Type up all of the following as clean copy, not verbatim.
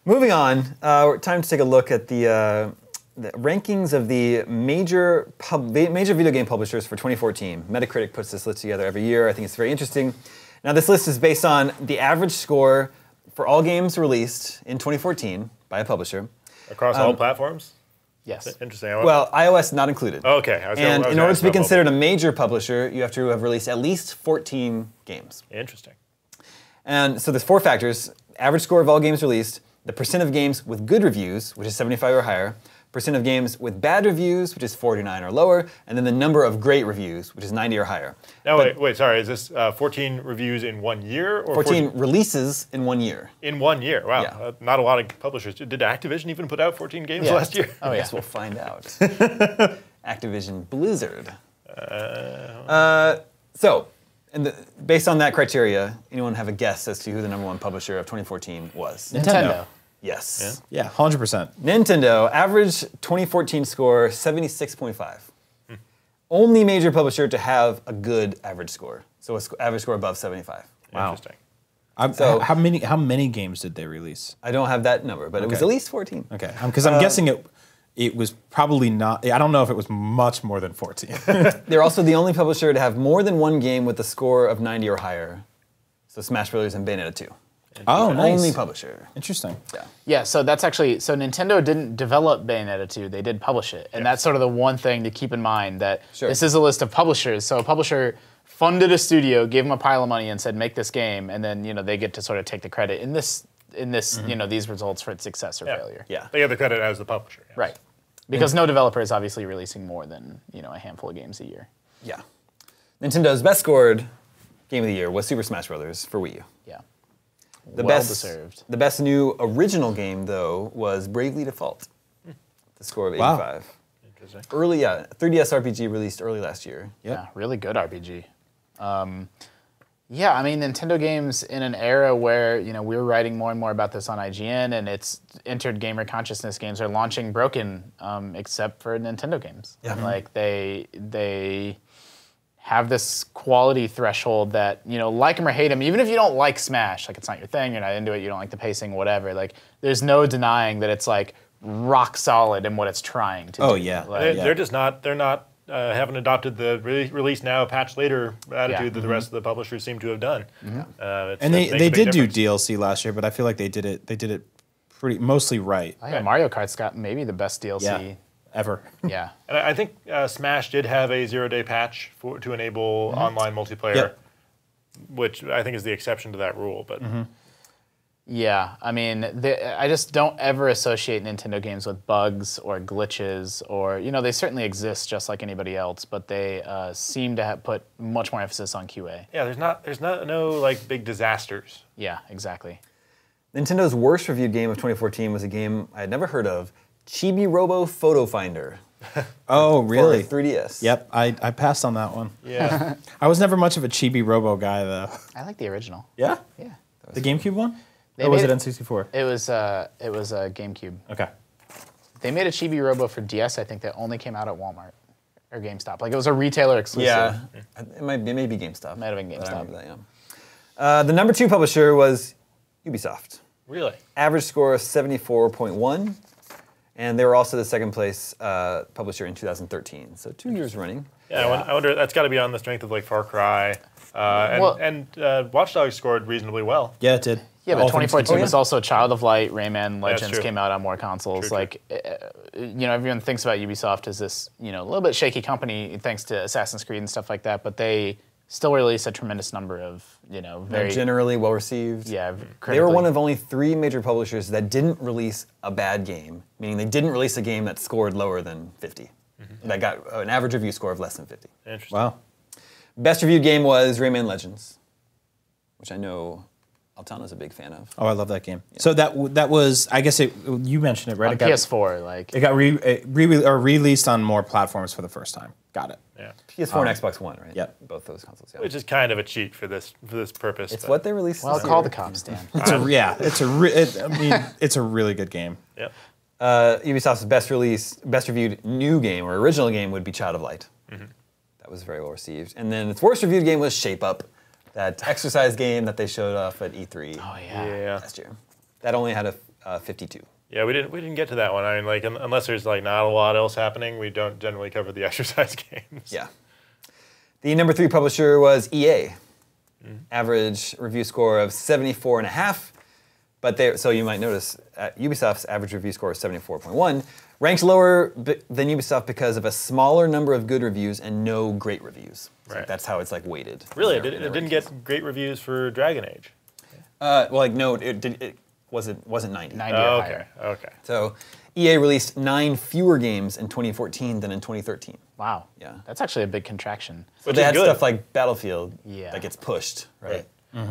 Moving on, time to take a look at the rankings of the major video game publishers for 2014. Metacritic puts this list together every year. I think it's very interesting. Now, this list is based on the average score for all games released in 2014 by a publisher. Across all platforms? Yes. Interesting. Well, iOS not included. Oh, okay. And in order to be considered a major publisher, you have to have released at least 14 games. Interesting. And so there's 4 factors: average score of all games released, the percent of games with good reviews, which is 75 or higher, percent of games with bad reviews, which is 49 or lower, and then the number of great reviews, which is 90 or higher. Now, wait, sorry. Is this 14 reviews in 1 year? Or 14 releases in 1 year. In 1 year? Wow. Yeah. Not a lot of publishers. Did Activision even put out 14 games last year? Oh, yeah. I guess we'll find out. Activision Blizzard. Based on that criteria, anyone have a guess as to who the #1 publisher of 2014 was? Nintendo. Yes. Yeah, 100%. Nintendo, average 2014 score, 76.5. Only major publisher to have a good average score. So an average score above 75. Wow. Interesting. So how many games did they release? I don't have that number, but it was at least 14. Okay, because I'm guessing it was probably not. I don't know if it was much more than 14. They're also the only publisher to have more than one game with a score of 90 or higher. So Smash Bros. And Bayonetta 2. Oh, nice. Only publisher. Interesting. Yeah. Yeah, so that's actually, Nintendo didn't develop Bayonetta 2, they did publish it. And that's sort of the one thing to keep in mind, that this is a list of publishers. So a publisher funded a studio, gave them a pile of money and said, make this game, and then, they get to sort of take the credit in this, these results for its success or failure. Yeah. They get the credit as the publisher. Yes. Right. Because no developer is obviously releasing more than, a handful of games a year. Yeah. Nintendo's best scored game of the year was Super Smash Bros. For Wii U. Yeah. Deserved. The best new original game, though, was Bravely Default. The score of 85. Wow. Interesting. 3DS RPG released early last year. Yeah, really good RPG. Yeah, I mean, Nintendo games in an era where, we were writing more and more about this on IGN, and it's entered gamer consciousness, games are launching broken, except for Nintendo games. Yeah. Like, they have this quality threshold that, like them or hate them, even if you don't like Smash, like it's not your thing, you're not into it, you don't like the pacing, whatever, like, there's no denying that it's, like, rock solid in what it's trying to do. Oh, yeah. Like, They're just not, haven't adopted the release now, patch later attitude that the rest of the publishers seem to have done. And they did do DLC last year, but I feel like they did it pretty mostly right. Oh, yeah, Mario Kart's got maybe the best DLC ever. Yeah. And I think Smash did have a 0-day patch to enable online multiplayer, which I think is the exception to that rule. But yeah, I mean, I just don't ever associate Nintendo games with bugs or glitches, or they certainly exist just like anybody else, but they seem to have put much more emphasis on QA. Yeah, there's no like big disasters. Yeah, exactly. Nintendo's worst reviewed game of 2014 was a game I had never heard of, Chibi Robo Photo Finder. Oh, really? For 3DS. Yep, I passed on that one. Yeah. I was never much of a Chibi Robo guy, though. I like the original. Yeah? Yeah. The GameCube one? They Or was made it N64? It was a GameCube. Okay. They made a Chibi Robo for DS, I think, that only came out at Walmart or GameStop. Like, it was a retailer exclusive. Yeah. It may be GameStop. Might have been But I GameStop. remember that, yeah. The #2 publisher was Ubisoft. Really? Average score of 74.1. And they were also the second place publisher in 2013. So 2 years running. Yeah, I wonder, that's got to be on the strength of like Far Cry. And Watch Dogs scored reasonably well. Yeah, it did. Yeah, but All things 2014 was considered. also Child of Light, Rayman Legends true. came out on more consoles. True. Like, everyone thinks about Ubisoft as this, a little bit shaky company thanks to Assassin's Creed and stuff like that, but they still release a tremendous number of, very Generally well received. yeah. They were critically- one of only 3 major publishers that didn't release a bad game, meaning they didn't release a game that scored lower than 50. That got an average review score of less than 50. Interesting. Wow. Best reviewed game was Rayman Legends, which I know Altano's a big fan of. Oh, I love that game. Yeah. So that was, I guess you mentioned it, right? on PS4, like It got released on more platforms for the first time. Got it. Yeah. PS4 and Xbox One, right? Yep. Both those consoles, yeah. Which is kind of a cheat for this purpose. It's but- what they released well, this call year. the cops, Dan. It's a really good game. Yep. Ubisoft's best reviewed new game or original game would be Child of Light. That was very well received. And then its worst reviewed game was Shape Up, that exercise game that they showed off at E3 Oh, yeah. Yeah. last year. That only had 52. Yeah, we didn't get to that one. I mean, like unless there's like not a lot else happening, we don't generally cover the exercise games. Yeah. The number 3 publisher was EA. Average review score of 74.5. But so you might notice Ubisoft's average review score is 74.1, ranked lower than Ubisoft because of a smaller number of good reviews and no great reviews. So Right. That's how it's like weighted. Really, it didn't get great reviews for Dragon Age. Well, like no, it wasn't 90. 90 or Oh, higher. okay. So EA released 9 fewer games in 2014 than in 2013. Wow. Yeah. That's actually a big contraction. So Which they is had good. stuff like Battlefield Yeah. that gets pushed, right?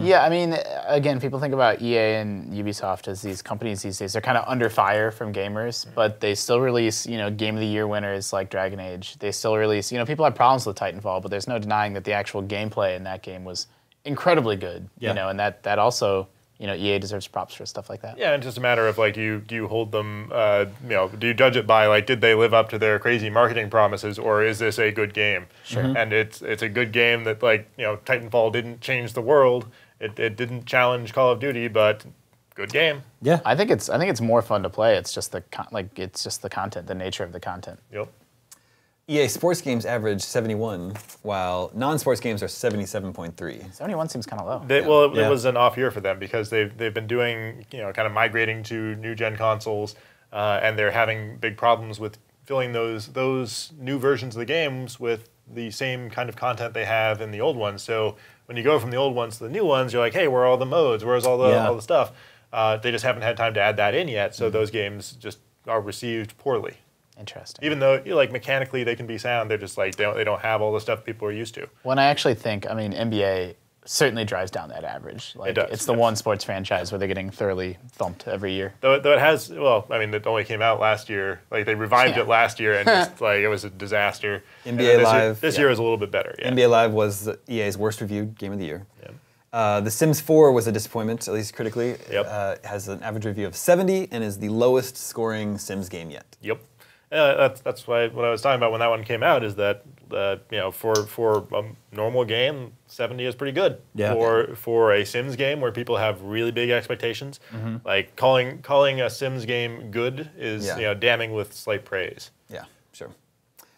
Yeah, I mean, again, people think about EA and Ubisoft as these companies these days. They're kind of under fire from gamers, but they still release, Game of the Year winners like Dragon Age. They still release, people have problems with Titanfall, but there's no denying that the actual gameplay in that game was incredibly good. Yeah. And that also, EA deserves props for stuff like that. Yeah, it's just a matter of like, do you hold them, do you judge it by like, did they live up to their crazy marketing promises, or is this a good game? Sure. And it's a good game that like, Titanfall didn't change the world. It didn't challenge Call of Duty, but good game. Yeah. I think it's more fun to play. It's just the content, the nature of the content. Yep. EA sports games average 71, while non-sports games are 77.3. 71 seems kind of low. It was an off year for them because they've been doing, kind of migrating to new gen consoles, and they're having big problems with filling those new versions of the games with the same kind of content they have in the old ones. So when you go from the old ones to the new ones, you're like, hey, where are all the modes? Where's all the stuff? They just haven't had time to add that in yet, so those games just are received poorly. Interesting. Even though, like, mechanically they can be sound, they're just like, they don't have all the stuff people are used to. When I actually think, NBA certainly drives down that average. Like, It does, it's the one sports franchise where they're getting thoroughly thumped every year. Though it has, it only came out last year. Like, they revived it last year, and just, like, it was a disaster. NBA Live. This year is a little bit better, yeah. NBA Live was EA's worst reviewed game of the year. The Sims 4 was a disappointment, at least critically. Yep. It has an average review of 70 and is the lowest scoring Sims game yet. Yep. That's why what I was talking about when that one came out is that for a normal game, 70 is pretty good. Yeah. For a Sims game where people have really big expectations, like calling a Sims game good is damning with slight praise. Yeah, sure.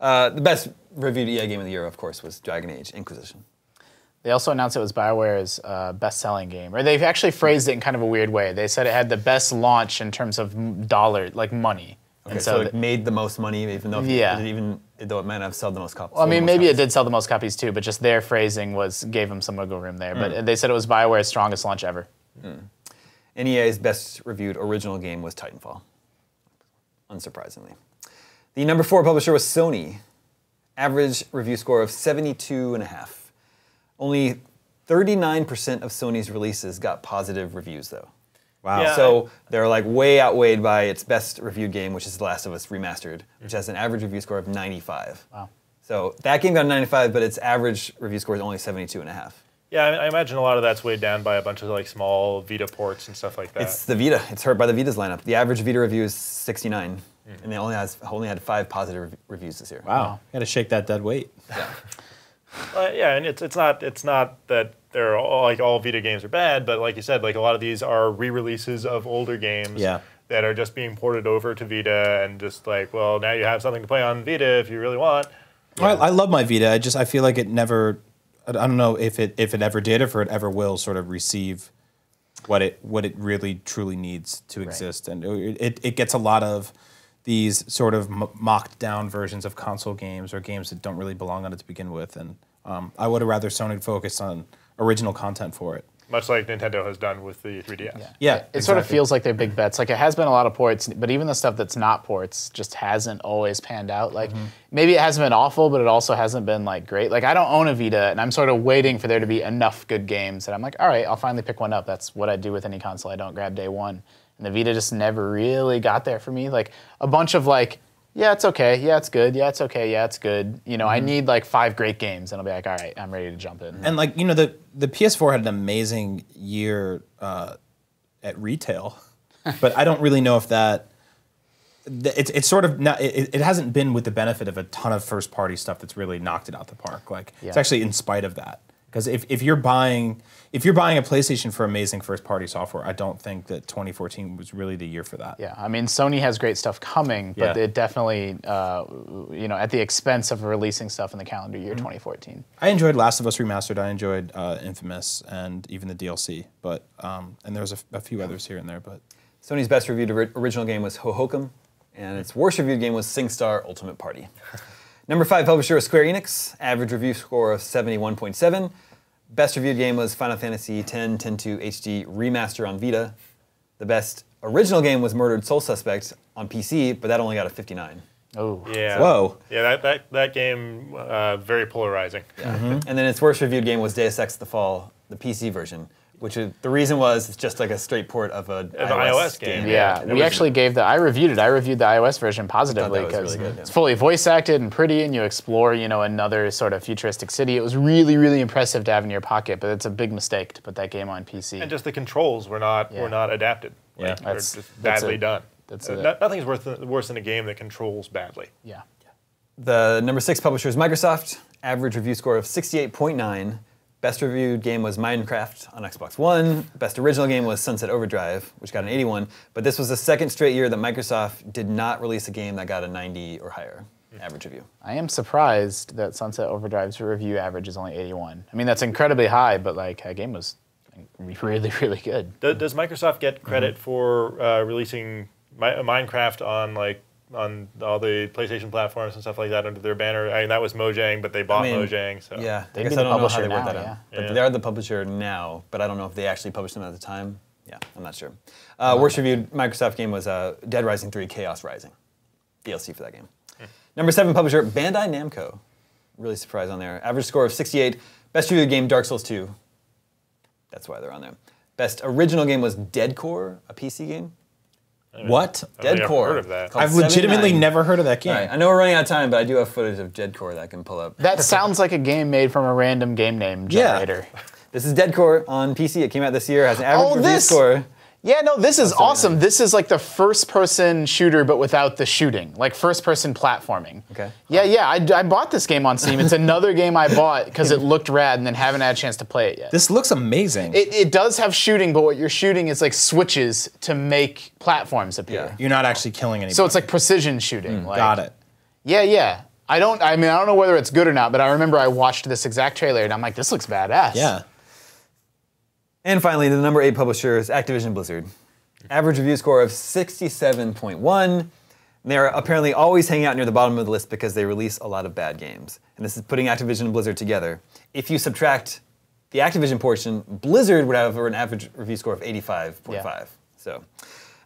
The best reviewed EA game of the year, of course, was Dragon Age Inquisition. They also announced it was BioWare's best-selling game, or they've actually phrased it in kind of a weird way. They said it had the best launch in terms of money. Okay, And so so it made the most money, even though though it might not have sold the most copies. Well, I mean, maybe it did sell the most copies too, but just their phrasing gave them some wiggle room there. But they said it was BioWare's strongest launch ever. And EA's best reviewed original game was Titanfall, unsurprisingly. The number 4 publisher was Sony. Average review score of 72.5. Only 39% of Sony's releases got positive reviews, though. Wow. Yeah. So they're like way outweighed by its best reviewed game, which is The Last of Us Remastered, which has an average review score of 95. Wow. So that game got a 95, but its average review score is only 72.5. Yeah, I imagine a lot of that's weighed down by a bunch of like small Vita ports and stuff like that. It's the Vita. It's hurt by the Vita's lineup. The average Vita review is 69, and they only had 5 positive reviews this year. Wow. Got to shake that dead weight. Yeah, and it's not that they're all Vita games are bad, but like you said, like a lot of these are re-releases of older games that are just being ported over to Vita, and just like, well, now you have something to play on Vita if you really want. Yeah. I love my Vita. I feel like it never. I don't know if it ever did, or if it ever will sort of receive what it really truly needs to exist, and it gets a lot of these sort of mocked down versions of console games or games that don't really belong on it to begin with, and I would have rather Sony focus on original content for it. Much like Nintendo has done with the 3DS. Yeah, It sort of feels like they're big bets. Like, it has been a lot of ports, but even the stuff that's not ports just hasn't always panned out. Like, maybe it hasn't been awful, but it also hasn't been, like, great. Like, I don't own a Vita, and I'm sort of waiting for there to be enough good games that I'm like, all right, I'll finally pick one up. That's what I do with any console I don't grab day one. And the Vita just never really got there for me. Like, a bunch of, like, yeah, it's okay. Yeah, it's good. Yeah, it's okay. Yeah, it's good. I need like 5 great games, and I'll be like, all right, I'm ready to jump in. And like, the PS4 had an amazing year at retail, but I don't really know if it's sort of not. It hasn't been with the benefit of a ton of first party stuff that's really knocked it out the park. Like, it's actually in spite of that. Because if you're buying a PlayStation for amazing first-party software, I don't think that 2014 was really the year for that. Yeah, I mean, Sony has great stuff coming, but it definitely, at the expense of releasing stuff in the calendar year 2014. I enjoyed Last of Us Remastered. I enjoyed Infamous and even the DLC, but and there was a few others here and there. But Sony's best reviewed original game was Hohokum, and its worst reviewed game was SingStar Ultimate Party. Number 5 publisher was Square Enix, average review score of 71.7. Best reviewed game was Final Fantasy X 10-2 HD Remaster on Vita. The best original game was Murdered Soul Suspect on PC, but that only got a 59. Oh. Yeah. Whoa. Yeah, that game, very polarizing. Yeah. And then its worst reviewed game was Deus Ex: The Fall, the PC version, which the reason was it's just like a straight port of an iOS game. Yeah, we actually I reviewed it. I reviewed the iOS version positively because really it's fully voice acted and pretty, and you explore, another sort of futuristic city. It was really, really impressive to have in your pocket, but it's a big mistake to put that game on PC. And just the controls were not adapted. Yeah. Like, they're just badly done. Nothing's worse than a game that controls badly. Yeah. The number 6 publisher is Microsoft, average review score of 68.9. Best reviewed game was Minecraft on Xbox One. Best original game was Sunset Overdrive, which got an 81. But this was the second straight year that Microsoft did not release a game that got a 90 or higher average review. I am surprised that Sunset Overdrive's review average is only 81. I mean, that's incredibly high, but that game was really, really good. Does Microsoft get credit for releasing Minecraft on all the PlayStation platforms and stuff like that under their banner? I mean, that was Mojang, but they bought Mojang. So Yeah, They'd I guess be I the don't know how publisher they work now, that yeah. out. But they are the publisher now, but I don't know if they actually published them at the time. Yeah, I'm not sure. Worst reviewed Microsoft game was Dead Rising 3 Chaos Rising. DLC for that game. Number 7 publisher, Bandai Namco. Really surprised on there. Average score of 68. Best reviewed game, Dark Souls 2. That's why they're on there. Best original game was Deadcore, a PC game. What? I've Deadcore. heard of that. I've legitimately 79. never heard of that game. All right, I know we're running out of time, but I do have footage of Deadcore that I can pull up. That sounds like a game made from a random game name generator. This is Deadcore on PC. It came out this year. Has an average review this! score. Yeah, no, this is awesome. This is like the first-person shooter, but without the shooting, like first-person platforming. Okay. Yeah, I bought this game on Steam. It's another game I bought because it looked rad, and then haven't had a chance to play it yet. This looks amazing. It does have shooting, but what you're shooting is like switches to make platforms appear. Yeah. You're not actually killing anybody. So it's like precision shooting. Got it. Yeah. I don't know whether it's good or not, but I remember I watched this exact trailer, and I'm like, this looks badass. Yeah. And finally, the number 8 publisher is Activision Blizzard. Average review score of 67.1. They're apparently always hanging out near the bottom of the list because they release a lot of bad games. And this is putting Activision and Blizzard together. If you subtract the Activision portion, Blizzard would have an average review score of 85.5. Yeah. So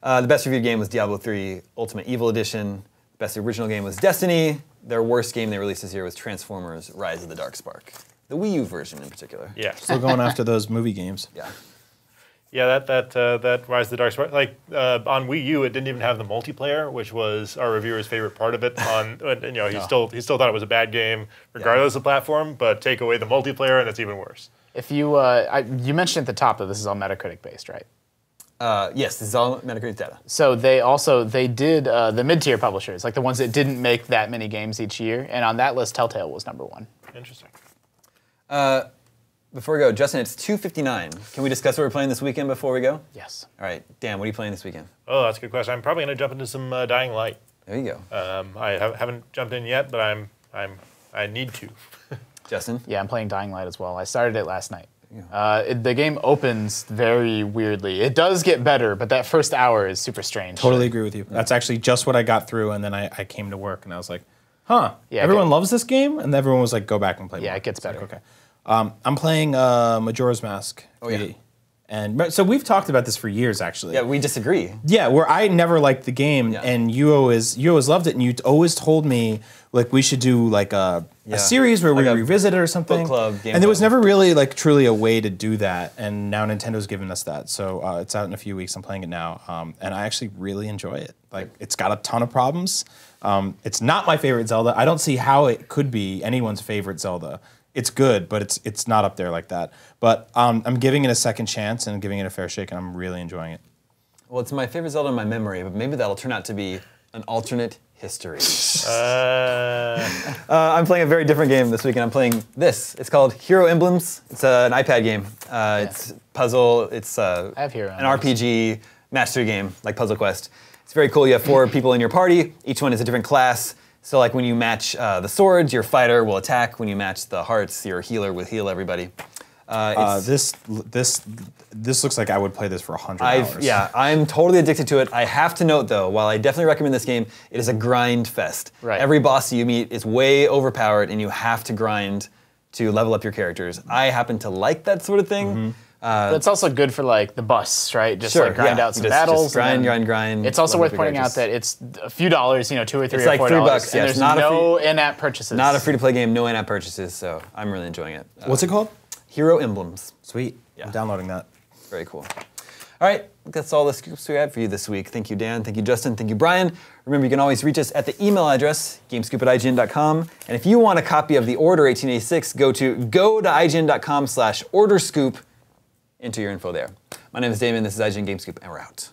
the best reviewed game was Diablo 3 Ultimate Evil Edition. The best original game was Destiny. Their worst game they released this year was Transformers Rise of the Dark Spark. The Wii U version in particular. Yeah. Still going after those movie games. Yeah. Yeah, that Rise of the Dark Spark. On Wii U, it didn't even have the multiplayer, which was our reviewer's favorite part of it. He still thought it was a bad game, regardless of platform. But take away the multiplayer, and it's even worse. If you you mentioned at the top that this is all Metacritic based, right? Yes, this is all Metacritic data. So they did the mid-tier publishers, like the ones that didn't make that many games each year, and on that list, Telltale was number 1. Interesting. Before we go, Justin, it's 2:59. Can we discuss what we're playing this weekend before we go? Yes. All right, Dan, what are you playing this weekend? Oh, that's a good question. I'm probably going to jump into some Dying Light. There you go. I haven't jumped in yet, but I need to. Justin? Yeah, I'm playing Dying Light as well. I started it last night. The game opens very weirdly. It does get better, but that first hour is super strange. Totally agree with you. That's actually just what I got through, and then I came to work, and I was like, huh, Yeah, everyone loves this game? And everyone was like, go back and play more. Yeah, it gets It's like, better. okay. I'm playing Majora's Mask. Oh, yeah. 3D. And so we've talked about this for years, actually. Yeah, we disagree. Yeah, where I never liked the game, Yeah. and you always loved it, and you always told me like we should do like a series where Like we a revisit it or something. book club, game and there was club. never really like truly a way to do that, and now Nintendo's given us that. So it's out in a few weeks. I'm playing it now, and I actually really enjoy it. Like it's got a ton of problems. It's not my favorite Zelda. I don't see how it could be anyone's favorite Zelda. It's good, but it's not up there like that. But I'm giving it a second chance and giving it a fair shake, and I'm really enjoying it. Well, it's my favorite Zelda in my memory, but maybe that'll turn out to be an alternate history. I'm playing a very different game this week, and I'm playing this. It's called Hero Emblems. It's an iPad game. It's puzzle. It's I have Hero an RPG mastery game, like Puzzle Quest. It's very cool. You have 4 people in your party. Each one is a different class. So like when you match the swords, your fighter will attack. When you match the hearts, your healer will heal everybody. This looks like I would play this for 100 hours. Yeah, I'm totally addicted to it. I have to note though, while I definitely recommend this game, it is a grind fest. Right. Every boss you meet is way overpowered, and you have to grind to level up your characters. I happen to like that sort of thing. But it's also good for like the busts, right? Just like grind out some battles. Just grind. It's also worth pointing out that it's a few dollars, $2 or $3 it's or like $4. $3. Yeah, and there's no in-app purchases. Not a free-to-play game, no in-app purchases. So I'm really enjoying it. What's it called? Hero Emblems. Sweet. Yeah. I'm downloading that. Very cool. All right, that's all the scoops we had for you this week. Thank you, Dan. Thank you, Justin. Thank you, Brian. Remember, you can always reach us at the email address, gamescoop@ign.com. And if you want a copy of the Order 1886, go to ign.com/orderscoop. Enter your info there. My name is Damon. This is IGN Gamescoop, and we're out.